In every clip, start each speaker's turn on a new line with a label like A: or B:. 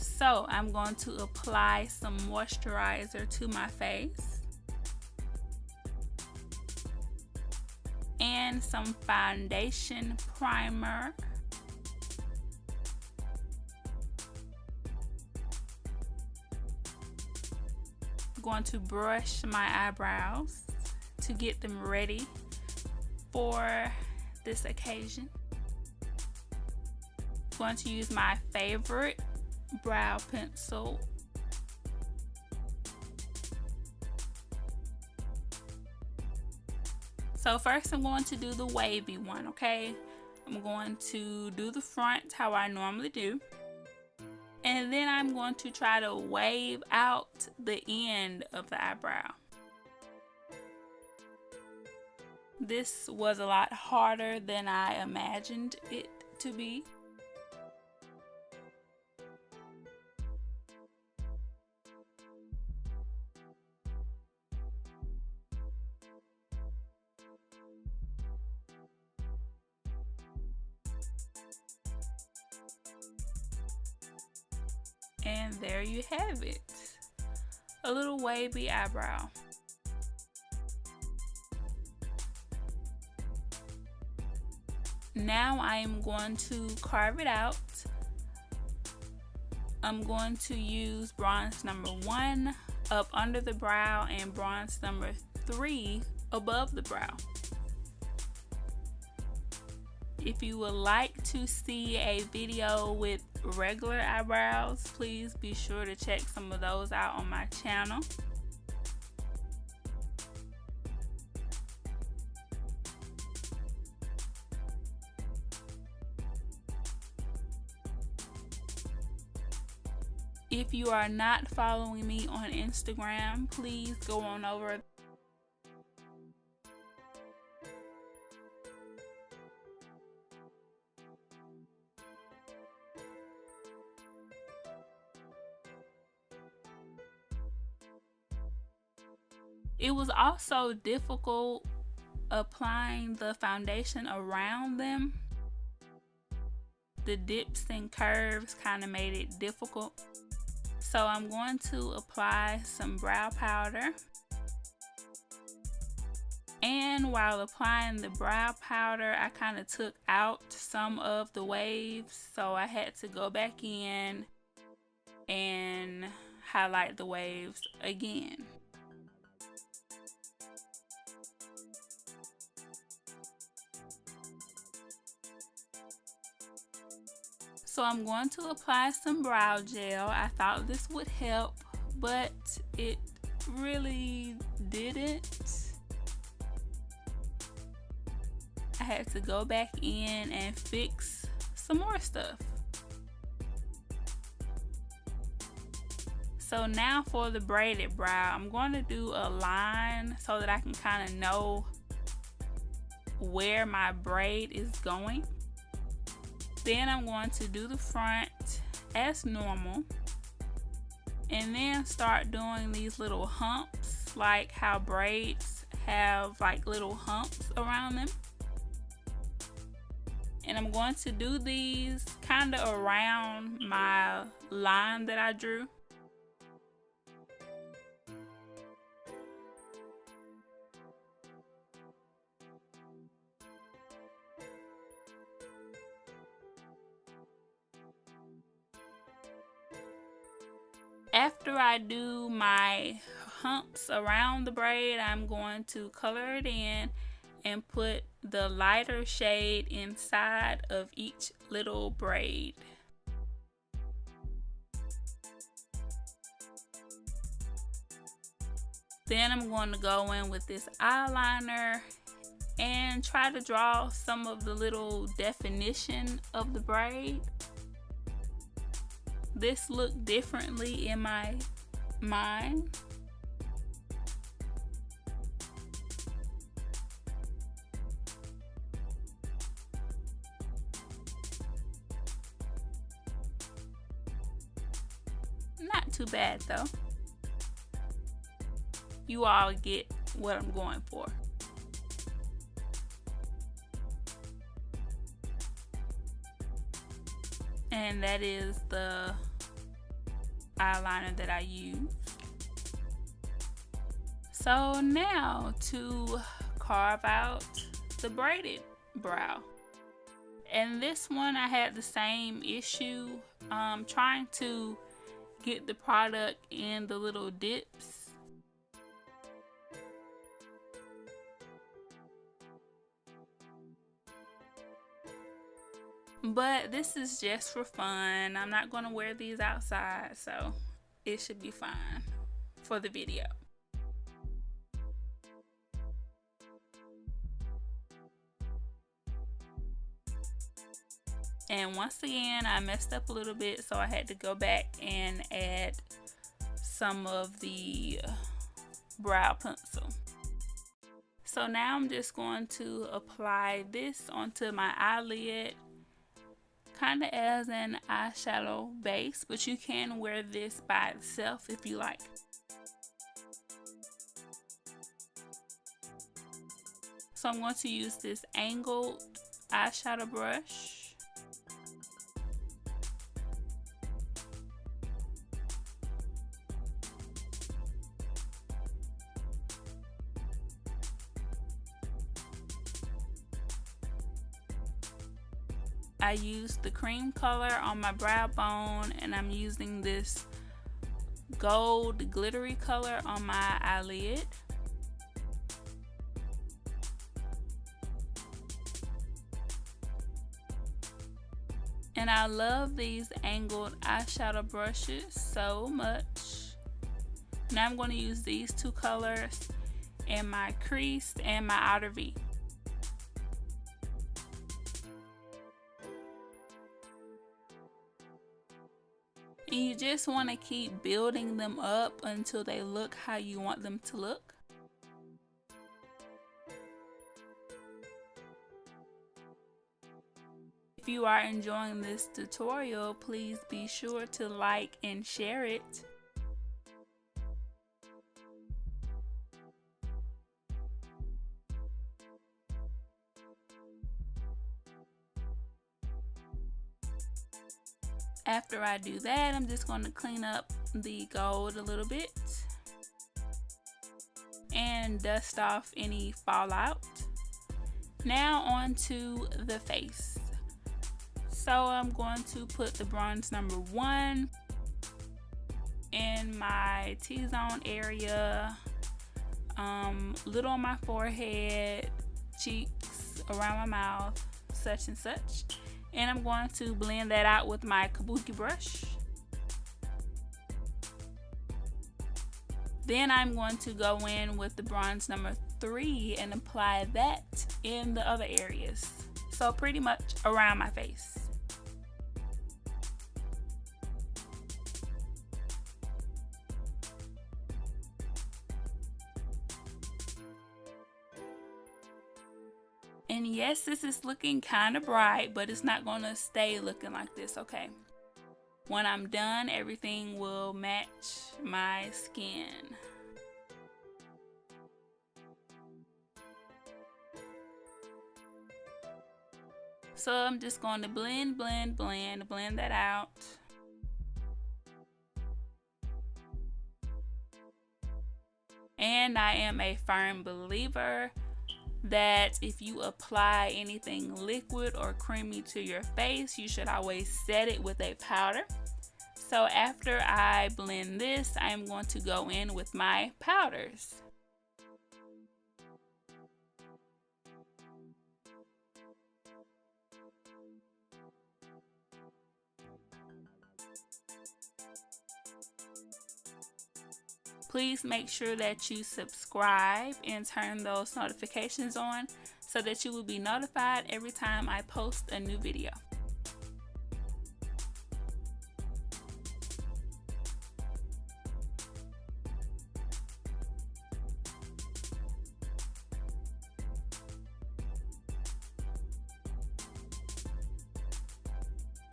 A: So I'm going to apply some moisturizer to my face and some foundation primer. I'm going to brush my eyebrows to get them ready for this occasion. I'm going to use my favorite brow pencil. So first I'm going to do the wavy one, okay? I'm going to do the front how I normally do. And then I'm going to try to wave out the end of the eyebrow. This was a lot harder than I imagined it to be. And there you have it, a little wavy eyebrow. Now I am going to carve it out. I'm going to use bronze number 1 up under the brow and bronze number 3 above the brow. If you would like to see a video with regular eyebrows, please be sure to check some of those out on my channel. If you are not following me on Instagram, please go on over. It was also difficult applying the foundation around them. The dips and curves kind of made it difficult. So I'm going to apply some brow powder. And while applying the brow powder, I kind of took out some of the waves. So I had to go back in and highlight the waves again. So I'm going to apply some brow gel. I thought this would help, but it really didn't. I had to go back in and fix some more stuff. So now for the braided brow, I'm going to do a line so that I can kind of know where my braid is going. Then I'm going to do the front as normal and then start doing these little humps, like how braids have like little humps around them. And I'm going to do these kind of around my line that I drew. After I do my humps around the braid, I'm going to color it in and put the lighter shade inside of each little braid. Then I'm going to go in with this eyeliner and try to draw some of the little definition of the braid. This looked differently in my mind. Not too bad though. You all get what I'm going for. And that is the eyeliner that I use. So now to carve out the braided brow. And this one I had the same issue trying to get the product in the little dips. But this is just for fun. I'm not going to wear these outside, so it should be fine for the video. And once again, I messed up a little bit, so I had to go back and add some of the brow pencil. So now I'm just going to apply this onto my eyelid, kind of as an eyeshadow base, but you can wear this by itself if you like. So I'm going to use this angled eyeshadow brush. I used the cream color on my brow bone, and I'm using this gold glittery color on my eyelid. And I love these angled eyeshadow brushes so much. Now I'm going to use these two colors in my crease and my outer V. And you just want to keep building them up until they look how you want them to look. If you are enjoying this tutorial, please be sure to like and share it. After I do that, I'm just going to clean up the gold a little bit and dust off any fallout. Now on to the face. So I'm going to put the bronze number 1 in my T-zone area, little on my forehead, cheeks, around my mouth, such and such. And I'm going to blend that out with my kabuki brush. Then I'm going to go in with the bronze number 3 and apply that in the other areas. So pretty much around my face. And yes, this is looking kind of bright, but it's not going to stay looking like this, okay? When I'm done, everything will match my skin. So I'm just going to blend that out. And I am a firm believer that if you apply anything liquid or creamy to your face, you should always set it with a powder. So after I blend this, I'm going to go in with my powders. Please make sure that you subscribe and turn those notifications on so that you will be notified every time I post a new video.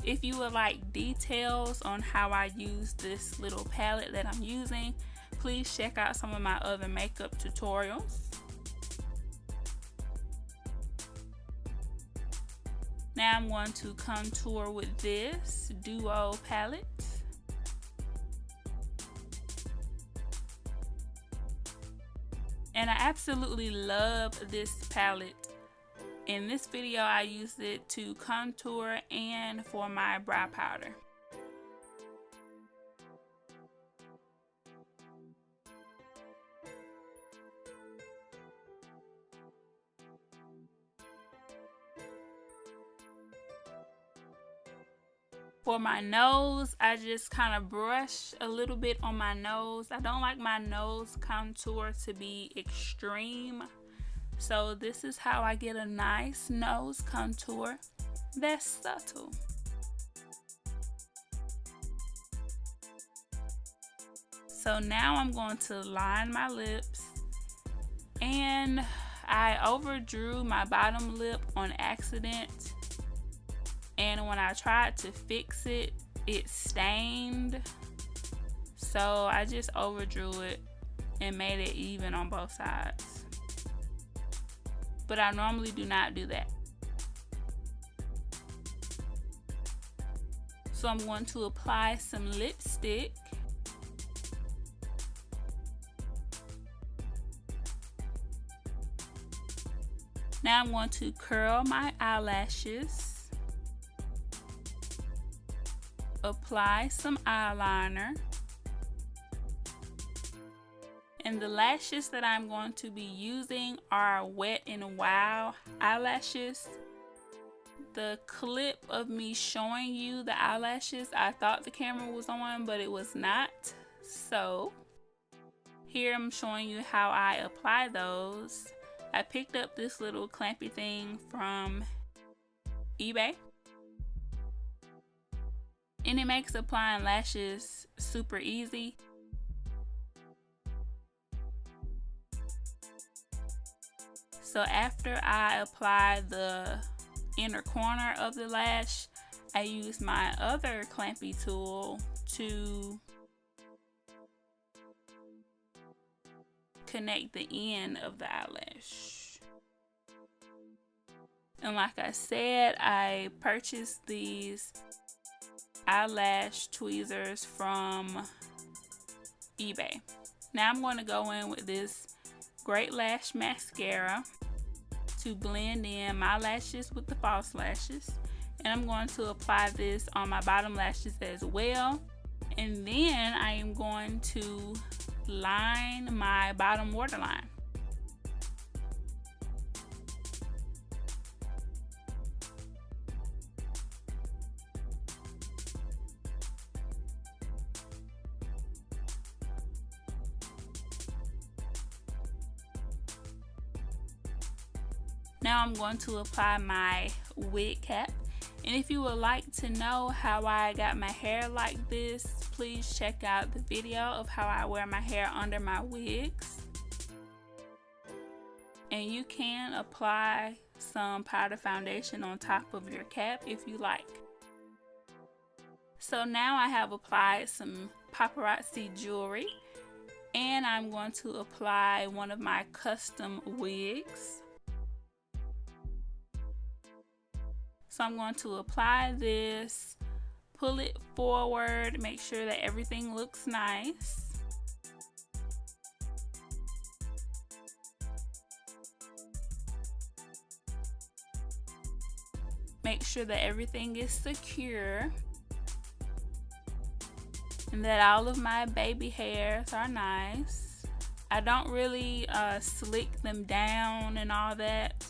A: If you would like details on how I use this little palette that I'm using, please check out some of my other makeup tutorials. Now I'm going to contour with this Duo palette. And I absolutely love this palette. In this video, I used it to contour and for my brow powder. For my nose, I just kind of brush a little bit on my nose. I don't like my nose contour to be extreme. So this is how I get a nice nose contour that's subtle. So now I'm going to line my lips, and I overdrew my bottom lip on accident. And when I tried to fix it, it stained. So I just overdrew it and made it even on both sides. But I normally do not do that. So I'm going to apply some lipstick. Now I'm going to curl my eyelashes. Apply some eyeliner, and the lashes that I'm going to be using are Wet n Wild eyelashes. The clip of me showing you the eyelashes, I thought the camera was on, but it was not. So here I'm showing you how I apply those. I picked up this little clampy thing from eBay. And it makes applying lashes super easy. So after I apply the inner corner of the lash, I use my other clampy tool to connect the end of the eyelash. And like I said, I purchased these eyelash tweezers from eBay. Now I'm going to go in with this Great Lash Mascara to blend in my lashes with the false lashes. And I'm going to apply this on my bottom lashes as well. And then I am going to line my bottom waterline. Now I'm going to apply my wig cap. And if you would like to know how I got my hair like this, please check out the video of how I wear my hair under my wigs. And you can apply some powder foundation on top of your cap if you like. So now I have applied some paparazzi jewelry, and I'm going to apply one of my custom wigs. So I'm going to apply this, pull it forward, make sure that everything looks nice. Make sure that everything is secure and that all of my baby hairs are nice. I don't really slick them down and all that.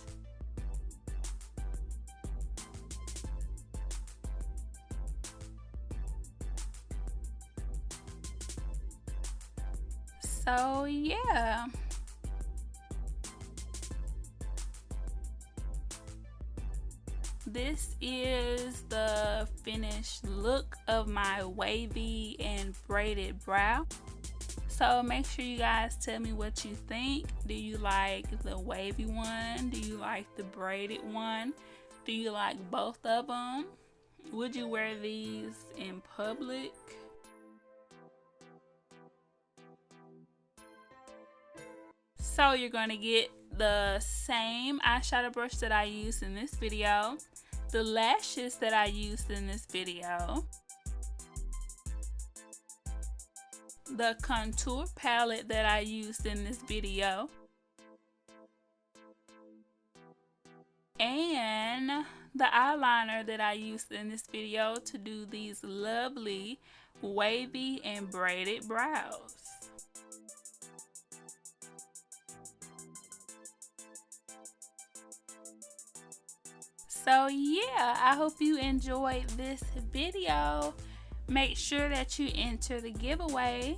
A: So yeah, this is the finished look of my wavy and braided brow. So make sure you guys tell me what you think. Do you like the wavy one? Do you like the braided one? Do you like both of them? Would you wear these in public? So you're going to get the same eyeshadow brush that I used in this video, the lashes that I used in this video, the contour palette that I used in this video, the eyeliner that I used in this video to do these lovely wavy and braided brows. So yeah, I hope you enjoyed this video. Make sure that you enter the giveaway